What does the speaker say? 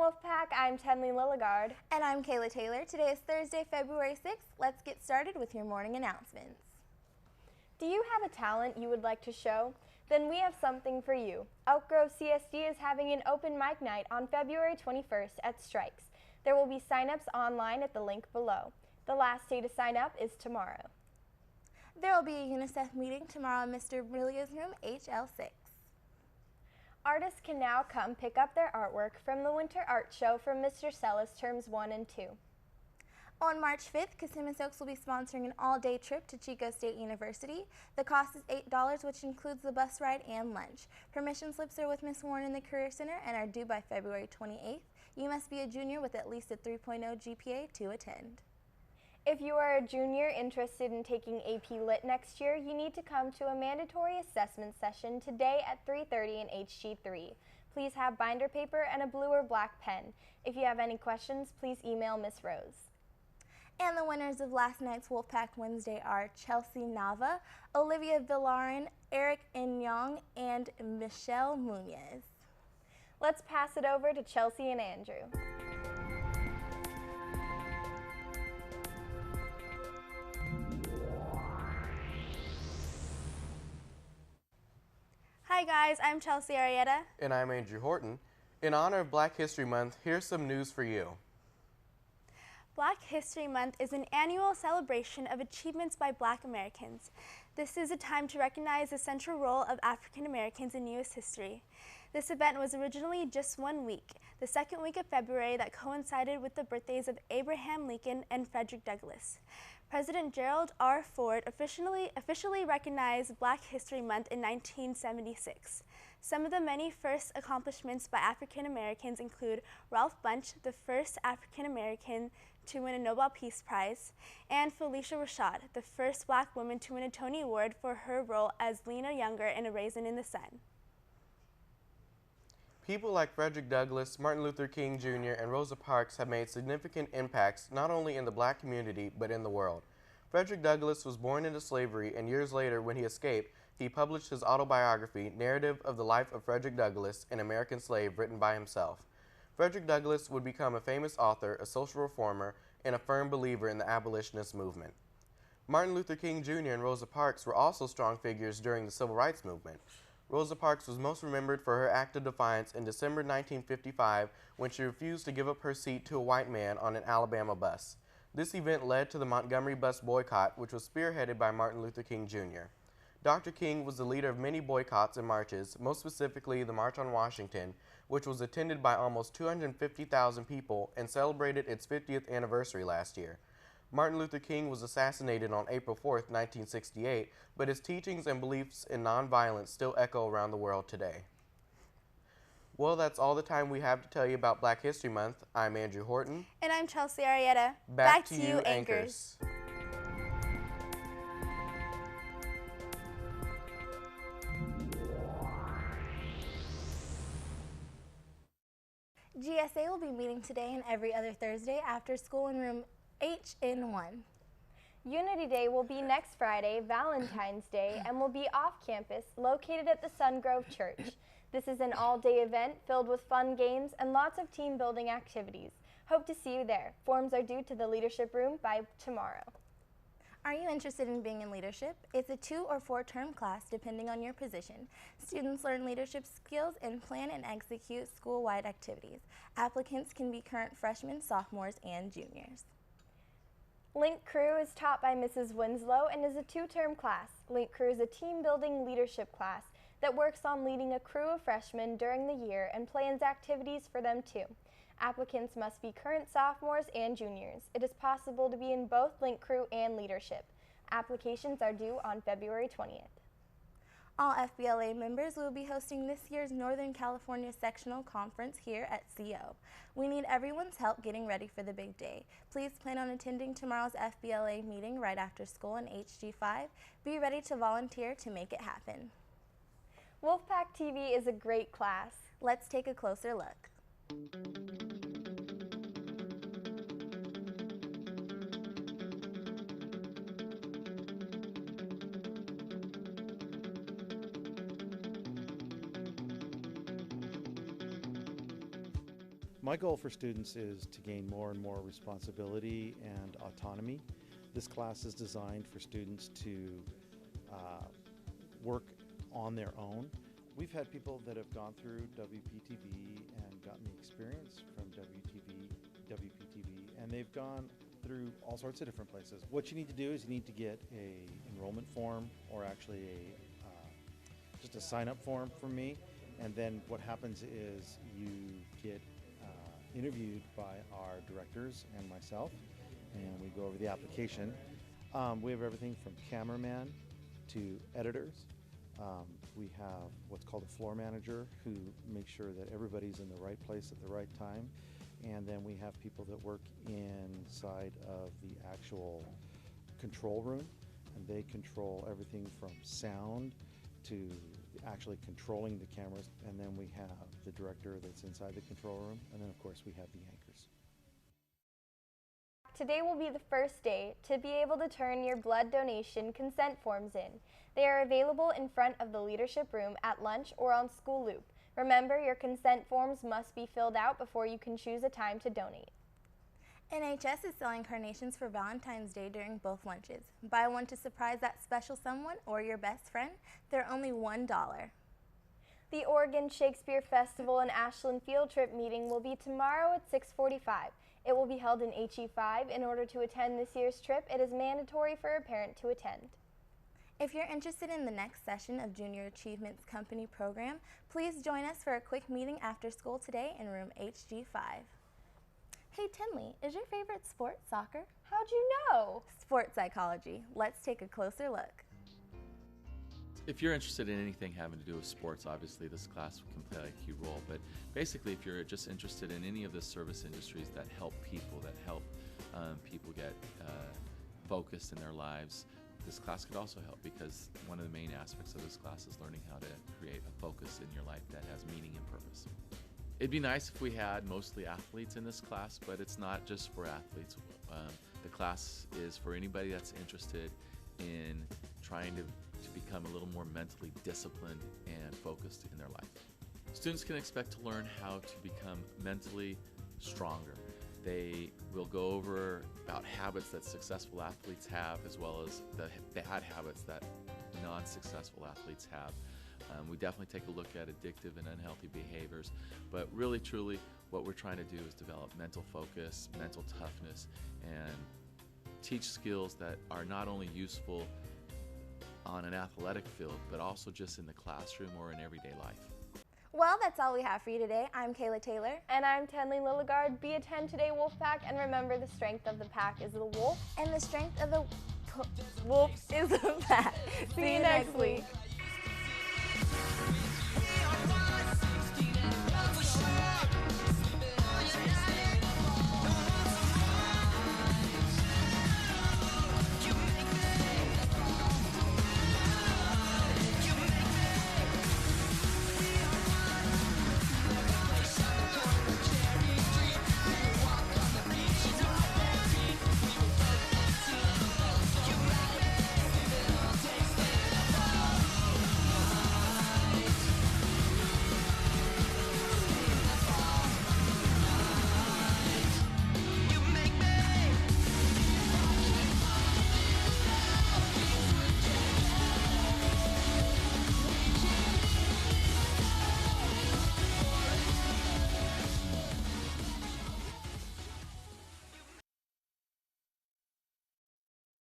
Wolfpack. I'm Tenley Lilligard. And I'm Kayla Taylor. Today is Thursday, February 6th. Let's get started with your morning announcements. Do you have a talent you would like to show? Then we have something for you. Elk Grove CSD is having an open mic night on February 21st at Strikes. There will be sign-ups online at the link below. The last day to sign up is tomorrow. There will be a UNICEF meeting tomorrow in Mr. Brilia's room, HL6. Artists can now come pick up their artwork from the Winter Art Show from Mr. Sellis Terms 1 and 2. On March 5th, Kissimmee Oaks will be sponsoring an all-day trip to Chico State University. The cost is $8, which includes the bus ride and lunch. Permission slips are with Ms. Warren in the Career Center and are due by February 28th. You must be a junior with at least a 3.0 GPA to attend. If you are a junior interested in taking AP Lit next year, you need to come to a mandatory assessment session today at 3:30 in HG3. Please have binder paper and a blue or black pen. If you have any questions, please email Miss Rose. And the winners of last night's Wolfpack Wednesday are Chelsea Nava, Olivia Villarin, Eric Inyong, and Michelle Munoz. Let's pass it over to Chelsea and Andrew. Hi guys, I'm Chelsea Arietta. And I'm Andrew Horton. In honor of Black History Month, here's some news for you. Black History Month is an annual celebration of achievements by Black Americans. This is a time to recognize the central role of African Americans in U.S. history. This event was originally just 1 week, the second week of February, that coincided with the birthdays of Abraham Lincoln and Frederick Douglass. President Gerald R. Ford officially recognized Black History Month in 1976. Some of the many first accomplishments by African Americans include Ralph Bunche, the first African American to win a Nobel Peace Prize, and Felicia Rashad, the first Black woman to win a Tony Award for her role as Lena Younger in A Raisin in the Sun. People like Frederick Douglass, Martin Luther King Jr., and Rosa Parks have made significant impacts not only in the Black community, but in the world. Frederick Douglass was born into slavery, and years later, when he escaped, he published his autobiography, Narrative of the Life of Frederick Douglass, an American Slave, written by himself. Frederick Douglass would become a famous author, a social reformer, and a firm believer in the abolitionist movement. Martin Luther King Jr. and Rosa Parks were also strong figures during the Civil Rights Movement. Rosa Parks was most remembered for her act of defiance in December 1955 when she refused to give up her seat to a white man on an Alabama bus. This event led to the Montgomery bus boycott, which was spearheaded by Martin Luther King Jr. Dr. King was the leader of many boycotts and marches, most specifically the March on Washington, which was attended by almost 250,000 people and celebrated its 50th anniversary last year. Martin Luther King was assassinated on April 4, 1968, but his teachings and beliefs in nonviolence still echo around the world today. Well, that's all the time we have to tell you about Black History Month. I'm Andrew Horton. And I'm Chelsea Arietta. Back to you, anchors. GSA will be meeting today and every other Thursday after school in room HN1. Unity Day will be next Friday, Valentine's Day, and will be off campus, located at the Sungrove Church. This is an all-day event filled with fun games and lots of team-building activities. Hope to see you there. Forms are due to the leadership room by tomorrow. Are you interested in being in leadership? It's a 2- or 4-term class depending on your position. Students learn leadership skills and plan and execute school-wide activities. Applicants can be current freshmen, sophomores, and juniors. Link Crew is taught by Mrs. Winslow and is a 2-term class. Link Crew is a team-building leadership class that works on leading a crew of freshmen during the year and plans activities for them too. Applicants must be current sophomores and juniors. It is possible to be in both Link Crew and leadership. Applications are due on February 20th. All FBLA members will be hosting this year's Northern California Sectional Conference here at CO. We need everyone's help getting ready for the big day. Please plan on attending tomorrow's FBLA meeting right after school in HG5. Be ready to volunteer to make it happen. Wolfpack TV is a great class. Let's take a closer look. My goal for students is to gain more and more responsibility and autonomy. This class is designed for students to work on their own. We've had people that have gone through WPTV and gotten the experience from WPTV, and they've gone through all sorts of different places. What you need to do is you need to get a enrollment form, or actually just a sign-up form from me, and then what happens is you get interviewed by our directors and myself, and we go over the application. We have everything from cameraman to editors. We have what's called a floor manager, who makes sure that everybody's in the right place at the right time. And then we have people that work inside of the actual control room, and they control everything from sound to actually controlling the cameras. And then we have the director that's inside the control room, and then of course we have the anchors. Today will be the first day to be able to turn your blood donation consent forms in. They are available in front of the leadership room, at lunch, or on School Loop. Remember, your consent forms must be filled out before you can choose a time to donate. NHS is selling carnations for Valentine's Day during both lunches. Buy one to surprise that special someone or your best friend. They're only $1. The Oregon Shakespeare Festival and Ashland Field Trip meeting will be tomorrow at 6:45. It will be held in HE5. In order to attend this year's trip, it is mandatory for a parent to attend. If you're interested in the next session of Junior Achievements Company program, please join us for a quick meeting after school today in room HG5. Hey Tinley, is your favorite sport soccer? How'd you know? Sports psychology. Let's take a closer look. If you're interested in anything having to do with sports, obviously this class can play a key role, but basically if you're just interested in any of the service industries that help people, people get focused in their lives, this class could also help, because one of the main aspects of this class is learning how to create a focus in your life that has meaning and purpose. It'd be nice if we had mostly athletes in this class, but it's not just for athletes. The class is for anybody that's interested in trying to become a little more mentally disciplined and focused in their life. Students can expect to learn how to become mentally stronger. They will go over about habits that successful athletes have, as well as the bad habits that non-successful athletes have. We definitely take a look at addictive and unhealthy behaviors, but really truly what we're trying to do is develop mental focus, mental toughness, and teach skills that are not only useful on an athletic field, but also just in the classroom or in everyday life. Well, that's all we have for you today. I'm Kayla Taylor. And I'm Tenley Lilligard. Be a 10 today, Wolfpack, and remember, the strength of the pack is the wolf. And the strength of the wolf is the pack. See you next week.